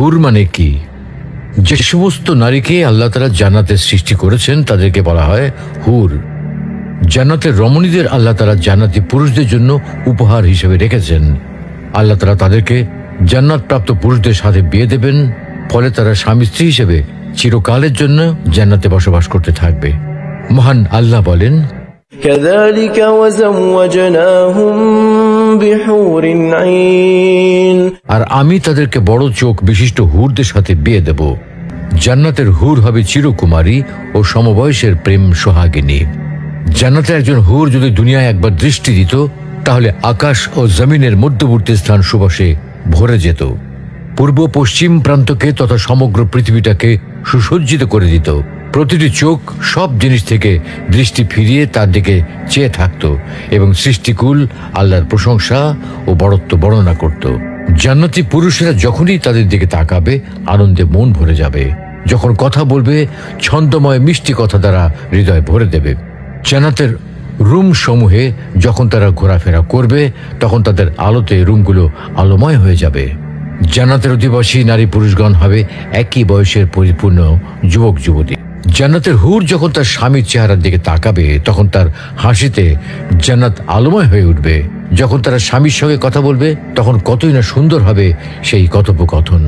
হুর মানে কি? যে সমস্ত নারীকে আল্লাহ তাআলা জান্নাতে সৃষ্টি করেছেন তাদেরকে বলা হয় হুর। জান্নাতের রমণীদের আল্লাহ তাআলা জান্নাতি পুরুষদের জন্য উপহার হিসেবে রেখেছেন। আল্লাহ তাআলা তাদেরকে জান্নাত প্রাপ্ত পুরুষদের সাথে বিয়ে দেবেন, ফলে তারা স্বামী স্ত্রী হিসেবে চিরকালের জন্য জান্নাতে বসবাস করতে থাকবে। মহান আল্লাহ বলেন, كذلك وزوجناهم بحور عين। আর আমি তাদেরকে বড় চোখ বিশিষ্ট হুরদের সাথে বিয়ে দেব। জান্নাতের হুর হবে চিরকুমারী ও সমবয়সের প্রেম সোহাগিনী। জান্নাতের একজন হুর যদি দুনিয়ায় একবার দৃষ্টি দিত, তাহলে আকাশ ও জমিনের মধ্যবর্তী স্থান সুবাসে ভরে যেত। পূর্ব পশ্চিম প্রান্তকে তথা সমগ্র পৃথিবীটাকে সুসজ্জিত করে দিত। প্রতিটি চোখ সব জিনিস থেকে দৃষ্টি ফিরিয়ে তার দিকে চেয়ে থাকত এবং সৃষ্টিকুল আল্লাহর প্রশংসা ও বড়ত্ব বর্ণনা করত। জান্নাতি পুরুষেরা যখনই তাদের দিকে তাকাবে, আনন্দে মন ভরে যাবে। যখন কথা বলবে, ছন্দময় মিষ্টি কথা দ্বারা হৃদয় ভরে দেবে। জান্নাতের রুম সমূহে যখন তারা ঘোরাফেরা করবে, তখন তাদের আলোতে রুমগুলো আলোময় হয়ে যাবে। জান্নাতের অধিবাসী নারী পুরুষগণ হবে একই বয়সের পরিপূর্ণ যুবক যুবতী। জান্নাতের হুর যখন তার স্বামীর চেহারার দিকে তাকাবে, তখন তার হাসিতে জান্নাত আলোময় হয়ে উঠবে। যখন তারা স্বামীর সঙ্গে কথা বলবে, তখন কতই না সুন্দর হবে সেই কথোপকথন।